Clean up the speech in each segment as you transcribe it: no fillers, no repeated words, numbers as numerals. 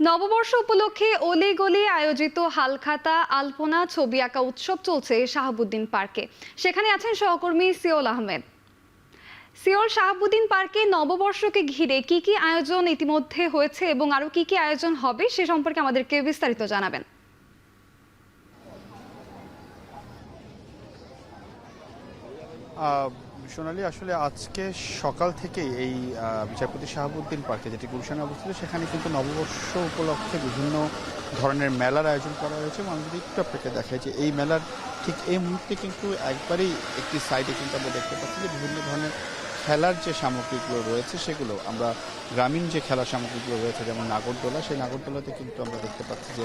নববর্ষ উপলক্ষে অলি-গলি আয়োজিত হালখাতা, আলপনা, ছবি আঁকা উৎসব চলছে শাহাবুদ্দিন পার্কে। সেখানে আছেন সহকর্মী সিওল আহমেদ। সিওল, শাহাবুদ্দিন পার্কে নববর্ষকে ঘিরে কি কি আয়োজন ইতিমধ্যে হয়েছে এবং আরো কি কি আয়োজন হবে সে সম্পর্কে আমাদেরকে বিস্তারিত জানাবেন। সোনালী, আসলে আজকে সকাল থেকেই এই বিচারপতি শাহাবুদ্দিন পার্কে, যেটি গুলশানে অবস্থিত, সেখানে কিন্তু নববর্ষ উপলক্ষে বিভিন্ন ধরনের মেলার আয়োজন করা হয়েছে। এবং আমি যদি একটু আপনাকে দেখাই যে এই মেলার ঠিক এই মুহূর্তে কিন্তু একবারেই একটি সাইডে কিন্তু আমরা দেখতে পাচ্ছি যে বিভিন্ন ধরনের খেলার যে সামগ্রীগুলো রয়েছে সেগুলো আমরা গ্রামীণ যে খেলার সামগ্রীগুলো রয়েছে, যেমন নাগরদোলা, সেই নাগরদোলাতে কিন্তু আমরা দেখতে পাচ্ছি যে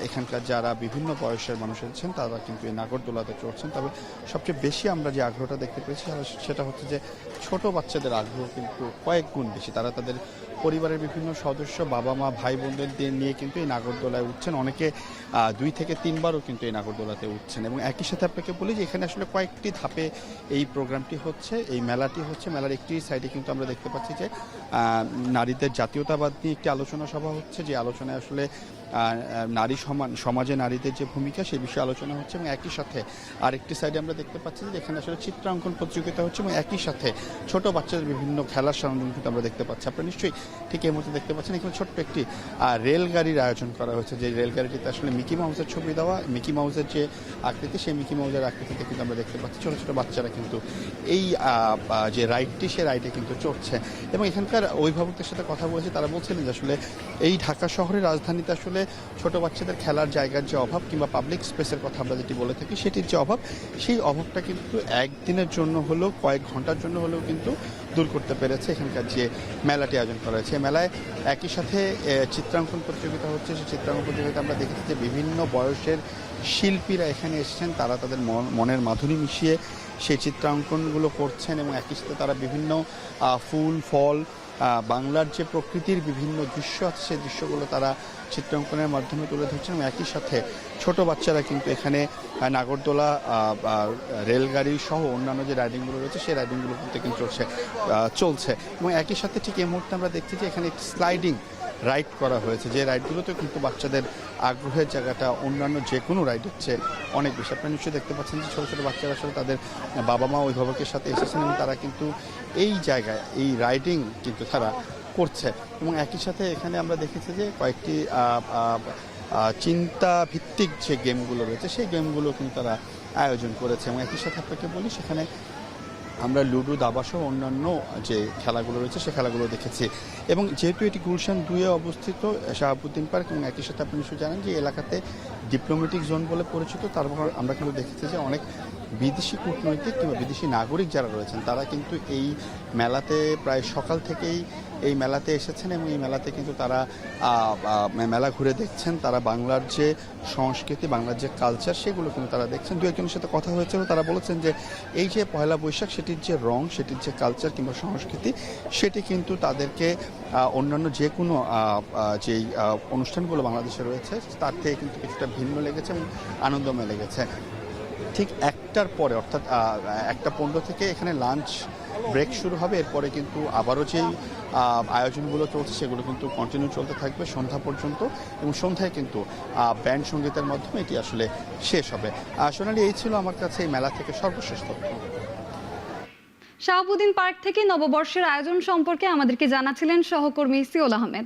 এখানকার যারা বিভিন্ন বয়সের মানুষ আছেন তারা কিন্তু এই নাগরদোলাতে চড়ছেন। তবে সবচেয়ে বেশি আমরা যে আগ্রহটা দেখতে পেয়েছি সেটা হচ্ছে যে ছোট বাচ্চাদের আগ্রহ কিন্তু কয়েক গুণ বেশি। তারা তাদের পরিবারের বিভিন্ন সদস্য, বাবা মা, ভাই বোনদের নিয়ে কিন্তু এই নাগরদোলায় উঠছেন। অনেকে 2 থেকে 3 বারও কিন্তু এই নাগরদোলাতে উঠছেন। এবং একই সাথে আপনাকে বলি যে এখানে আসলে কয়েকটি ধাপে এই প্রোগ্রামটি হচ্ছে, এই মেলাটি হচ্ছে। মেলার একটি সাইডে কিন্তু আমরা দেখতে পাচ্ছি যে নারীদের জাতীয়তাবাদ নিয়ে একটি আলোচনা সভা হচ্ছে, যে আলোচনায় আসলে নারী সমাজে নারীদের যে ভূমিকা সেই বিষয়ে আলোচনা হচ্ছে। এবং একই সাথে আরেকটি সাইডে আমরা দেখতে পাচ্ছি যে এখানে আসলে চিত্রাঙ্কন প্রতিযোগিতা হচ্ছে। এবং একই সাথে ছোট বাচ্চাদের বিভিন্ন খেলার সরঞ্জাম কিন্তু আমরা দেখতে পাচ্ছি। আপনারা নিশ্চয়ই ঠিক এই মুহূর্তে দেখতে পাচ্ছেন এখানে ছোট্ট একটি রেলগাড়ির আয়োজন করা হয়েছে, যে রেলগাড়িটিতে আসলে মিকি মাউসের ছবি দেওয়া, মিকি মাউসের যে আকৃতি, সেই মিকি মাউসের আকৃতিতে কিন্তু আমরা দেখতে পাচ্ছি ছোটো ছোটো বাচ্চারা কিন্তু এই যে রাইডটি, সে রাইডে কিন্তু চড়ছে। এবং এখানকার অভিভাবকদের সাথে কথা বলেছি, তারা বলছিলেন যে আসলে এই ঢাকা শহরের রাজধানীতে আসলে ছোট বাচ্চাদের খেলার জায়গার যে অভাব, কিংবা পাবলিক স্পেসের কথা আমরা যেটি বলে থাকি, সেটির যে অভাব, সেই অভাবটা কিন্তু একদিনের জন্য হলেও, কয়েক ঘন্টার জন্য হলেও কিন্তু দূর করতে পেরেছে এখানকার যে মেলাটি আয়োজন করা হয়েছে। মেলায় একই সাথে চিত্রাঙ্কন প্রতিযোগিতা হচ্ছে। সেই চিত্রাঙ্কন প্রতিযোগিতা আমরা দেখেছি যে বিভিন্ন বয়সের শিল্পীরা এখানে এসেছেন, তারা তাদের মনের মাধুরী মিশিয়ে সেই চিত্রাঙ্কনগুলো করছেন। এবং একই সাথে তারা বিভিন্ন ফুল, ফল, বাংলার যে প্রকৃতির বিভিন্ন দৃশ্য আছে সেই দৃশ্যগুলো তারা চিত্রাঙ্কনের মাধ্যমে তুলে ধরছেন। এবং একই সাথে ছোট বাচ্চারা কিন্তু এখানে নাগরদোলা, রেলগাড়ি সহ অন্যান্য যে রাইডিংগুলো রয়েছে সেই রাইডিংগুলো কিন্তু চলছে। এবং একই সাথে ঠিক এই মুহূর্তে আমরা দেখছি যে এখানে একটি স্লাইডিং রাইড করা হয়েছে, যে রাইডগুলোতেও কিন্তু বাচ্চাদের আগ্রহের জায়গাটা অন্যান্য যে কোনো রাইডের চেয়ে অনেক বেশি। আপনারা নিশ্চয়ই দেখতে পাচ্ছেন যে ছোটো ছোটো বাচ্চারা আসলে তাদের বাবা মা, অভিভাবকের সাথে এসেছেন এবং তারা কিন্তু এই জায়গায় এই রাইডিং কিন্তু তারা করছে। এবং একই সাথে এখানে আমরা দেখেছি যে কয়েকটি চিন্তা ভিত্তিক যে গেমগুলো রয়েছে সেই গেমগুলো কিন্তু তারা আয়োজন করেছে। এবং একই সাথে আপনাকে বলি, সেখানে আমরা লুডো, দাবা সহ অন্যান্য যে খেলাগুলো রয়েছে সে খেলাগুলো দেখেছি। এবং যেহেতু এটি গুলশান 2-এ অবস্থিত শাহাবুদ্দিন পার্ক, এবং একই সাথে আপনি নিশ্চয়ই জানেন যে এলাকাতে ডিপ্লোম্যাটিক জোন বলে পরিচিত, তারপর আমরা কিন্তু দেখেছি যে অনেক বিদেশি কূটনৈতিক কিংবা বিদেশি নাগরিক যারা রয়েছেন তারা কিন্তু এই মেলাতে প্রায় সকাল থেকেই এই মেলাতে এসেছেন। এবং এই মেলাতে কিন্তু তারা মেলা ঘুরে দেখছেন, তারা বাংলার যে সংস্কৃতি, বাংলার যে কালচার, সেগুলো কিন্তু তারা দেখছেন। দু একজনের সাথে কথা হয়েছিল, তারা বলেছেন যে এই যে পয়লা বৈশাখ, সেটির যে রং, সেটির যে কালচার কিংবা সংস্কৃতি, সেটি কিন্তু তাদেরকে অন্যান্য যে কোনো যেই অনুষ্ঠানগুলো বাংলাদেশে রয়েছে তার থেকে কিন্তু কিছুটা ভিন্ন লেগেছে এবং আনন্দময় লেগেছে। ঠিক 1টার পরে, অর্থাৎ 1:15 থেকে এখানে লাঞ্চ ব্রেক শুরু হবে। এরপরে কিন্তু আবারও যেই আয়োজনগুলো চলছে সেগুলো কিন্তু কন্টিনিউ চলতে থাকবে সন্ধ্যা পর্যন্ত। এবং সন্ধ্যায় কিন্তু ব্যান্ড সঙ্গীতের মাধ্যমে এটি আসলে শেষ হবে। সোনালী, এই ছিল আমার কাছে এই মেলা থেকে সর্বশেষ তথ্য। শাহাবুদ্দিন পার্ক থেকে নববর্ষের আয়োজন সম্পর্কে আমাদেরকে জানাচ্ছিলেন সহকর্মী সিওল আহমেদ।